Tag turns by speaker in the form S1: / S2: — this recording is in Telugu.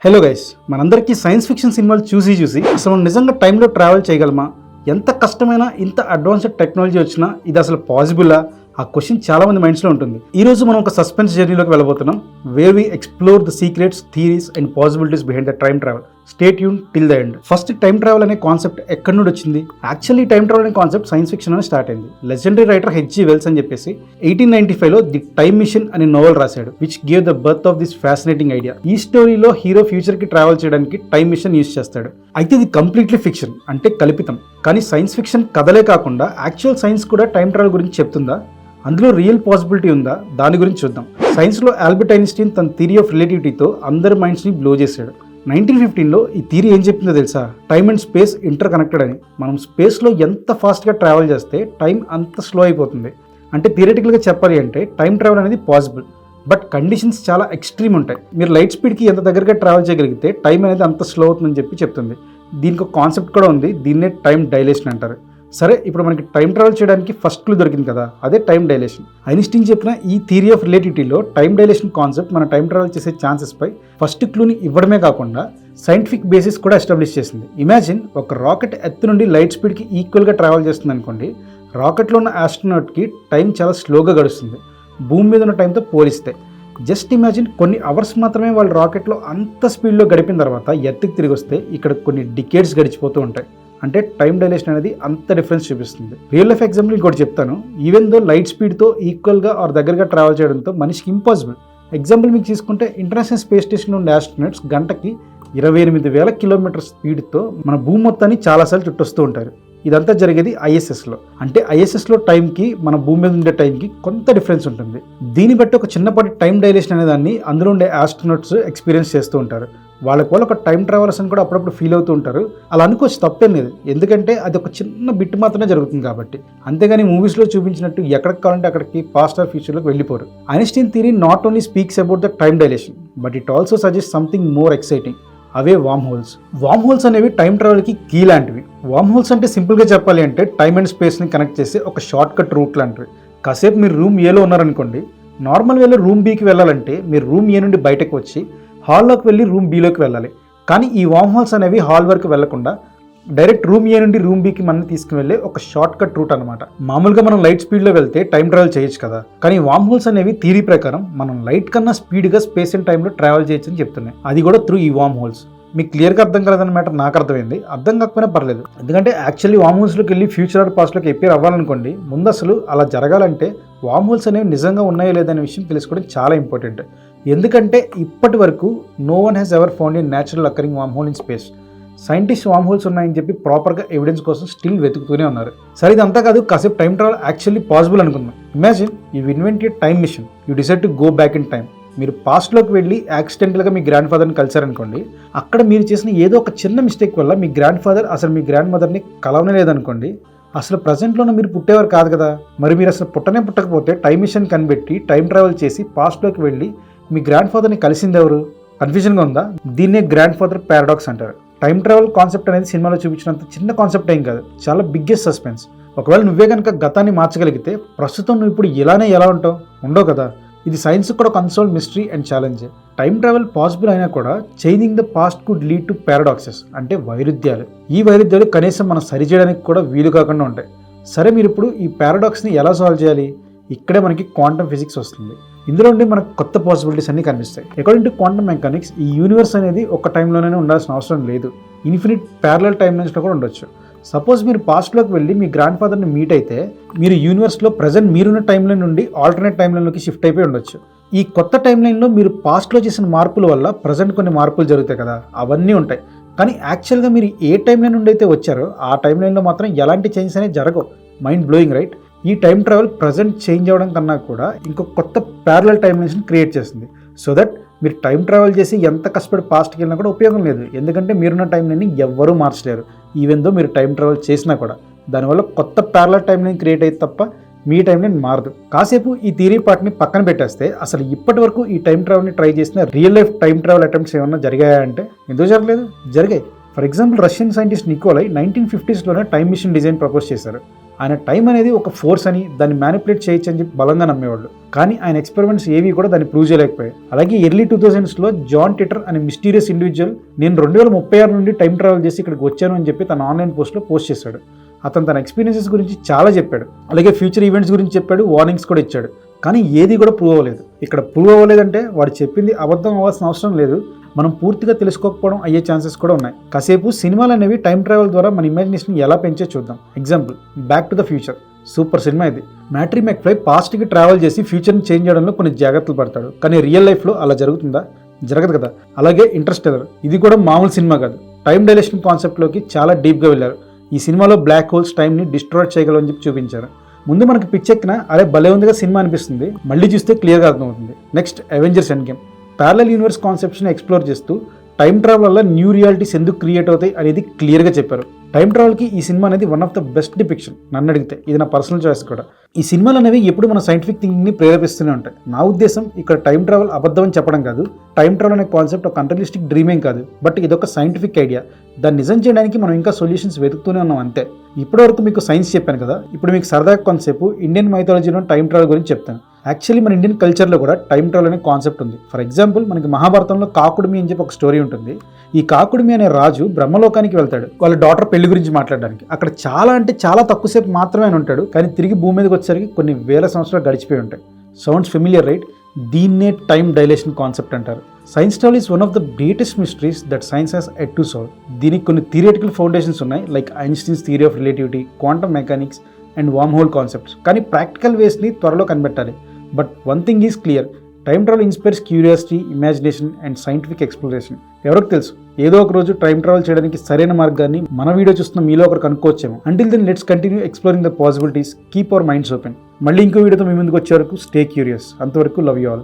S1: హలో గైస్, మనందరికీ సైన్స్ ఫిక్షన్ సినిమాలు చూసి అసలు మనం నిజంగా టైంలో ట్రావెల్ చేయగలమా? ఎంత కష్టమైన ఇంత అడ్వాన్స్డ్ టెక్నాలజీ వచ్చినా ఇది అసలు పాసిబులా? ఆ క్వశ్చన్ చాలా మంది మైండ్స్లో ఉంటుంది. ఈ రోజు మనం ఒక సస్పెన్స్ జర్నీలోకి వెళ్ళబోతున్నాం, where we explore the secrets, theories and possibilities behind the time travel. Stay tune till the end. First, time travel అనే కాన్సెప్ట్ ఎక్కడి నుండి వచ్చింది? యాక్చువల్లీ టైం ట్రావెల్ అనే కాన్సెప్ట్ సైన్స్ ఫిక్షన్ అని స్టార్ట్ అయింది. లెజెండరీ రైటర్ హెచ్జి వెల్స్ అని చెప్పేసి 1895లో ది టైమ్ మిషన్ అనే నోవెల్ రాశాడు, which gave the birth of this fascinating idea. ఈ స్టోరీలో హీరో ఫ్యూచర్ కి ట్రావెల్ చేయడానికి టైం మిషన్ యూజ్ చేస్తాడు. అయితే ఇది కంప్లీట్లీ ఫిక్షన్, అంటే కల్పితం. కానీ సైన్స్ ఫిక్షన్ కథలే కాకుండా యాక్చువల్ సైన్స్ కూడా టైం ట్రావెల్ గురించి చెప్తుందా? అందులో రియల్ పాసిబిలిటీ ఉందా? దాని గురించి చూద్దాం. సైన్స్లో ఆల్బర్ట్ ఐన్స్టీన్ తన థియరీ ఆఫ్ రిలేటివిటీతో అందరి మైండ్స్ని బ్లో చేశాడు. 1915లో ఈ థియరీ ఏం చెప్పిందో తెలుసా? Time and space inter connected అని. మనం స్పేస్లో ఎంత ఫాస్ట్గా ట్రావెల్ చేస్తే టైం అంత స్లో అయిపోతుంది. అంటే థియరిటికల్గా చెప్పాలి అంటే టైం ట్రావెల్ అనేది పాసిబుల్, బట్ కండిషన్స్ చాలా ఎక్స్ట్రీమ్ ఉంటాయి. మీరు లైట్ స్పీడ్కి ఎంత దగ్గరగా ట్రావెల్ చేయగలిగితే టైం అనేది అంత స్లో అవుతుందని చెప్తుంది. దీనికి ఒక కాన్సెప్ట్ కూడా ఉంది, దీన్నే టైం డైలేషన్ అంటారు. సరే, ఇప్పుడు మనకి టైం ట్రావెల్ చేయడానికి ఫస్ట్ క్లూ దొరికింది కదా, అదే టైం డైలేషన్. ఐన్స్టీన్ చెప్పిన ఈ థియరీ ఆఫ్ రిలేటివిటీలో టైం డైలేషన్ కాన్సెప్ట్ మన టైం ట్రావెల్ చేసే ఛాన్సెస్ పై ఫస్ట్ క్లూని ఇవ్వడమే కాకుండా సైంటిఫిక్ బేసిస్ కూడా ఎస్టాబ్లిష్ చేసింది. ఇమాజిన్, ఒక రాకెట్ ఎత్తు నుండి లైట్ స్పీడ్కి ఈక్వల్గా ట్రావెల్ చేస్తుంది అనుకోండి. రాకెట్లో ఉన్న ఆస్ట్రోనాట్కి టైం చాలా స్లోగా గడుస్తుంది భూమి మీద ఉన్న టైంతో పోలిస్తే. జస్ట్ ఇమాజిన్, కొన్ని అవర్స్ మాత్రమే వాళ్ళు రాకెట్లో అంత స్పీడ్లో గడిపిన తర్వాత ఎర్త్కి తిరిగి వస్తే ఇక్కడ కొన్ని డికేడ్స్ గడిచిపోతూ ఉంటాయి. అంటే టైం డైలేషన్ అనేది అంత డిఫరెన్స్ చూపిస్తుంది. రియల్ లైఫ్ ఎగ్జాంపుల్ ఇంకోటి చెప్తాను. ఈవెన్ దో లైట్ స్పీడ్తో ఈక్వల్గా ఆర్ దగ్గరగా ట్రావెల్ చేయడంతో మనిషికి ఇంపాసిబుల్. ఎగ్జాంపుల్ మీకు తీసుకుంటే, ఇంటర్నేషనల్ స్పేస్ స్టేషన్ ఉండే ఆస్ట్రోనట్స్ గంటకి 28,000 కిలోమీటర్ స్పీడ్తో మన భూమి మొత్తాన్ని చాలాసార్లు చుట్టొస్తూ ఉంటారు. ఇదంతా జరిగేది ఐఎస్ఎస్లో. అంటే ఐఎస్ఎస్లో టైంకి మన భూమి మీద ఉండే టైంకి కొంత డిఫరెన్స్ ఉంటుంది. దీన్ని బట్టి ఒక చిన్నపాటి టైం డైలేషన్ అనే దాన్ని అందులో ఉండే ఆస్ట్రోనట్స్ ఎక్స్పీరియన్స్ చేస్తూ ఉంటారు. వాళ్ళ కూడా ఒక టైం ట్రావెలర్స్ అని కూడా అప్పుడప్పుడు ఫీల్ అవుతూ ఉంటారు. అలా అనుకోవచ్చు, తప్పేం లేదు, ఎందుకంటే అది ఒక చిన్న బిట్ మాత్రమే జరుగుతుంది కాబట్టి. అంతేగాని మూవీస్లో చూపించినట్టు ఎక్కడికి కావాలంటే అక్కడికి పాస్ట్ ఆర్ ఫ్యూచర్లోకి వెళ్ళిపోరు. Einstein theory not only speaks about the time dilation, but it also suggest something more exciting. అవే వామ్ హోల్స్. వామ్ హోల్స్ అనేవి టైం ట్రావెల్కి కీ లాంటివి. వామ్ హోల్స్ అంటే సింపుల్గా చెప్పాలి అంటే టైం అండ్ స్పేస్ని కనెక్ట్ చేసే ఒక షార్ట్ కట్ రూట్ లాంటివి. కాసేపు మీరు రూమ్ ఏలో ఉన్నారనుకోండి, నార్మల్ వేలో రూమ్ బీకి వెళ్ళాలంటే మీరు రూమ్ ఏ నుండి బయటకు వచ్చి హాల్లోకి వెళ్ళి రూమ్ బీలోకి వెళ్ళాలి. కానీ ఈ వామ్ హోల్స్ అనేవి హాల్ వరకు వెళ్లకుండా డైరెక్ట్ రూమ్ ఏ నుండి రూమ్ బీకి మనం తీసుకువెళ్ళే ఒక షార్ట్ కట్ రూట్ అనమాట. మామూలుగా మనం లైట్ స్పీడ్లో వెళ్తే టైం ట్రావెల్ చేయొచ్చు కదా, కానీ వామ్ హోల్స్ అనేవి థియరీ ప్రకారం మనం లైట్ కన్నా స్పీడ్గా స్పేస్ అండ్ టైంలో ట్రావెల్ చేయొచ్చు అని చెప్తున్నాయి. అది కూడా త్రూ ఈ వామ్ హోల్స్. మీకు క్లియర్గా అర్థం కాలేదన్నమాట, నాకు అర్థమైంది. అర్థం కాకపోయినా పర్లేదు, ఎందుకంటే యాక్చువల్లీ వామ్ హోల్స్లోకి వెళ్ళి ఫ్యూచర్ ఆర్ పాస్ట్లోకి ఎప్పేర్ అవ్వాలనుకోండి, ముందు అసలు అలా జరగాలంటే వామ్ హోల్స్ అనేవి నిజంగా ఉన్నాయో లేదనే విషయం తెలుసుకోవడం చాలా ఇంపార్టెంట్. ఎందుకంటే ఇప్పటి వరకు no one has ever found a natural occurring worm hole in space. Scientist worm holes ఉన్నాయని చెప్పి ప్రాపర్గా ఎవిడెన్స్ కోసం స్టిల్ వెతుకుతూనే ఉన్నారు. సరే, ఇదంతా కాదు, కాసేపు టైం ట్రావెల్ యాక్చువల్లీ పాసిబుల్ అనుకుందాం. Imagine you invent a time machine, you decide to go back in time. మీరు పాస్ట్లోకి వెళ్ళి యాక్సిడెంటల్గా మీ గ్రాండ్ ఫాదర్ని కలిసారనుకోండి. అక్కడ మీరు చేసిన ఏదో ఒక చిన్న మిస్టేక్ వల్ల మీ గ్రాండ్ ఫాదర్ అసలు మీ గ్రాండ్ మదర్ని కలవనే లేదనుకోండి. అసలు ప్రజెంట్లోనే మీరు పుట్టేవారు కాదు కదా. మరి మీరు అసలు పుట్టకపోతే టైం మిషన్ కనిపెట్టి టైం ట్రావెల్ చేసి పాస్ట్లోకి వెళ్ళి మీ గ్రాండ్ ఫాదర్ని కలిసింది ఎవరు? కన్ఫ్యూజన్గా ఉందా? దీన్నే గ్రాండ్ ఫాదర్ పారాడాక్స్ అంటారు. టైం ట్రావెల్ కాన్సెప్ట్ అనేది సినిమాలో చూపించినంత చిన్న కాన్సెప్ట్ ఏం కాదు, చాలా బిగ్గెస్ట్ సస్పెన్స్. ఒకవేళ నువ్వే కనుక గతాన్ని మార్చగలిగితే ప్రస్తుతం నువ్వు ఇప్పుడు ఎలా ఉంటావు? ఉండవు కదా. ఇది సైన్స్ కూడా ఒక unsolved mystery and challenge. Time travel possible అయినా కూడా changing the past could lead to paradoxes, అంటే వైరుధ్యాలు. ఈ వైరుధ్యాలు కనీసం మనం సరిచేయడానికి కూడా వీలు కాకుండా ఉంటాయి. సరే, మీరు ఇప్పుడు ఈ పారాడాక్స్ని ఎలా సాల్వ్ చేయాలి? ఇక్కడే మనకి క్వాంటమ్ ఫిజిక్స్ వస్తుంది. ఇందులో ఉండి మనకు కొత్త పాసిబిలిటీస్ అన్ని కనిపిస్తాయి. అకార్డింగ్ టు క్వాంటమ్ మెకానిక్స్, ఈ యూనివర్స్ అనేది ఒక టైంలోనే ఉండాల్సిన అవసరం లేదు, ఇన్ఫినిట్ ప్యారలల్ టైమ్ లైన్స్లో కూడా ఉండొచ్చు. సపోజ్ మీరు పాస్ట్లోకి వెళ్ళి మీ గ్రాండ్ ఫాదర్ని మీట్ అయితే మీరు యూనివర్స్లో ప్రజెంట్ మీరున్న టైం లైన్ నుండి ఆల్టర్నేట్ టైం లైన్లోకి షిఫ్ట్ అయిపోయి ఉండొచ్చు. ఈ కొత్త టైం లైన్లో మీరు పాస్ట్లో చేసిన మార్పుల వల్ల ప్రజెంట్ కొన్ని మార్పులు జరుగుతాయి కదా, అవన్నీ ఉంటాయి. కానీ యాక్చువల్గా మీరు ఏ టైం లైన్ నుండి అయితే వచ్చారో ఆ టైం లైన్లో మాత్రం ఎలాంటి చేంజెస్ అనేవి జరగవు. Mind blowing, right? ఈ టైం ట్రావెల్ ప్రజెంట్ చేంజ్ అవ్వడం కన్నా కూడా ఇంకొక కొత్త ప్యారలల్ టైం లైన్స్ని క్రియేట్ చేస్తుంది. సో దట్ మీరు టైం ట్రావెల్ చేసి ఎంత కష్టపడి పాస్ట్కి వెళ్ళినా కూడా ఉపయోగం లేదు, ఎందుకంటే మీరున్న టైం లైన్ని ఎవ్వరూ మార్చలేరు. ఈవెన్ దో మీరు టైం ట్రావెల్ చేసినా కూడా దానివల్ల కొత్త ప్యారలల్ టైం లైన్ క్రియేట్ అయితే తప్ప మీ టైం లైన్ మారదు. కాసేపు ఈ థియరీ పార్ట్ని పక్కన పెట్టేస్తే అసలు ఇప్పటి వరకు ఈ టైం ట్రావెల్ని ట్రై చేసిన real life time travel attempts ఏమన్నా జరిగాయా అంటే ఎందుకు జరగలేదు? జరిగాయి. For example, Russian scientist Nikolai 1950స్లోనే టైం మిషన్ డిజైన్ ప్రపోజ్ చేశారు. ఆయన టైం అనేది ఒక ఫోర్స్ అని, దాన్ని మ్యానిపులేట్ చేయొచ్చు అని చెప్పి బలంగా నమ్మేవాళ్ళు. కానీ ఆయన ఎక్స్పెరిమెంట్స్ ఏవి కూడా దాన్ని ప్రూవ్ చేయలేకపోయాయి. అలాగే ఎర్లీ 2000స్లో జాన్ టిటర్ అనే మిస్టీరియస్ ఇండివిజువల్ నేను 2036 నుండి టైం ట్రావెల్ చేసి ఇక్కడికి వచ్చాను అని చెప్పి తన ఆన్లైన్ పోస్ట్లో పోస్ట్ చేశాడు. అతను తన ఎక్స్పీరియన్సెస్ గురించి చాలా చెప్పాడు, అలాగే ఫ్యూచర్ ఈవెంట్స్ గురించి చెప్పాడు, వార్నింగ్స్ కూడా ఇచ్చాడు. కానీ ఏది కూడా ప్రూవ్ అవ్వలేదు. ఇక్కడ ప్రూవ్ అవ్వలేదంటే వాడు చెప్పింది అబద్ధం అవ్వాల్సిన అవసరం లేదు, మనం పూర్తిగా తెలుసుకోకపోవడం అయ్యే ఛాన్సెస్ కూడా ఉన్నాయి. కాసేపు సినిమాలు అనేవి టైం ట్రావెల్ ద్వారా మన ఇమాజినేషన్ ఎలా పెంచే చూద్దాం. Example, back to the future super cinema ఇది. మ్యాట్రీ మెక్ఫ్లై పాస్ట్కి ట్రావెల్ చేసి ఫ్యూచర్ని చేంజ్ చేయడంలో కొన్ని జాగ్రత్తలు పడతాడు, కానీ రియల్ లైఫ్లో అలా జరుగుతుందా? జరగదు కదా. అలాగే ఇంటర్స్టెల్లర్, ఇది కూడా మామూలు సినిమా కాదు. టైం డైలేషన్ కాన్సెప్ట్లోకి చాలా డీప్గా వెళ్ళారు. ఈ సినిమాలో బ్లాక్ హోల్స్ టైంని డిస్ట్రాయ్ చేయగలవని చెప్పి చూపించారు. ముందు మనకి పిచ్చెక్కిన అరే భలే ఉందిగా సినిమా అనిపిస్తుంది, మళ్ళీ చూస్తే క్లియర్గా అర్థమవుతుంది. Next, Avengers endgame parallel universe కాన్సెప్ట్స్ని ఎక్స్ప్లోర్ చేస్తూ టైం ట్రావెల్ వల్ల న్యూ రియాలిటీస్ ఎందుకు క్రియేట్ అవుతాయి అనేది క్లియర్గా చెప్పారు. టైం ట్రావెల్కి ఈ సినిమా అనేది one of the best depiction నన్ను అడిగితే. ఇది నా పర్సనల్ చాయిస్ కూడా. ఈ సినిమాలు అనేవి ఎప్పుడు మన సైంటిఫిక్ థింకింగ్ని ప్రేరేపిస్తూనే ఉంటాయి. నా ఉద్దేశం ఇక్కడ టైం ట్రావెల్ అబద్ధం అని చెప్పడం కాదు. టైం ట్రావెల్ అనే కాన్సెప్ట్ ఒక అన్రియలిస్టిక్ డ్రీమేం కాదు, బట్ ఇదొక సైంటిఫిక్ ఐడియా. దాన్ని నిజం చేయడానికి మనం ఇంకా సొల్యూషన్స్ వెతుకుతూనే ఉన్నాం అంతే. ఇప్పటివరకు మీకు సైన్స్ చెప్పాను కదా, ఇప్పుడు మీకు సరదా కాన్సెప్ట్ ఇండియన్ మైథాలజీలో టైం ట్రావెల్ గురించి చెప్తాను. యాక్చువల్లీ మన ఇండియన్ కల్చర్లో కూడా టైం ట్రావెల్ అనే కాన్సెప్ట్ ఉంది. ఫర్ ఎగ్జాంపుల్, మనకి మహాభారతంలో కాకుడుమి అని చెప్పి ఒక స్టోరీ ఉంటుంది. ఈ కాకుడుమి అనే రాజు బ్రహ్మలోకానికి వెళ్తాడు వాళ్ళ డాటర్ పెళ్లి గురించి మాట్లాడడానికి. అక్కడ చాలా అంటే చాలా తక్కువసేపు మాత్రమే ఆయన ఉంటాడు, కానీ తిరిగి భూమి మీదకి వచ్చేసరికి కొన్ని వేల సంవత్సరాలు గడిచిపోయి ఉంటాయి. Sounds familiar right? దీన్నే టైం డైలేషన్ కాన్సెప్ట్ అంటారు. Science travel is one of the greatest mysteries that science has yet to solve. దీనికి కొన్ని థియరిటికల్ ఫౌండేషన్స్ ఉన్నాయి, like Einstein's theory of relativity, quantum mechanics and worm hole concepts. కానీ ప్రాక్టికల్ వేస్ని త్వరలో కనిపెట్టాలి. But one thing is clear, time travel inspires curiosity, imagination and scientific exploration. ఎవరికి తెలుసు, ఏదో ఒక రోజు టైం ట్రావెల్ చేయడానికి సరైన మార్గాన్ని మన వీడియో చూస్తున్న మీలో ఒకరు కనుక్కోవచ్చేమో. Until then let's continue exploring the possibilities, keep our minds open. మళ్ళీ ఇంకో వీడియోతో మీ ముందుకు వచ్చే వరకు స్టే క్యూరియస్. అంతవరకు లవ్ యూ ఆల్.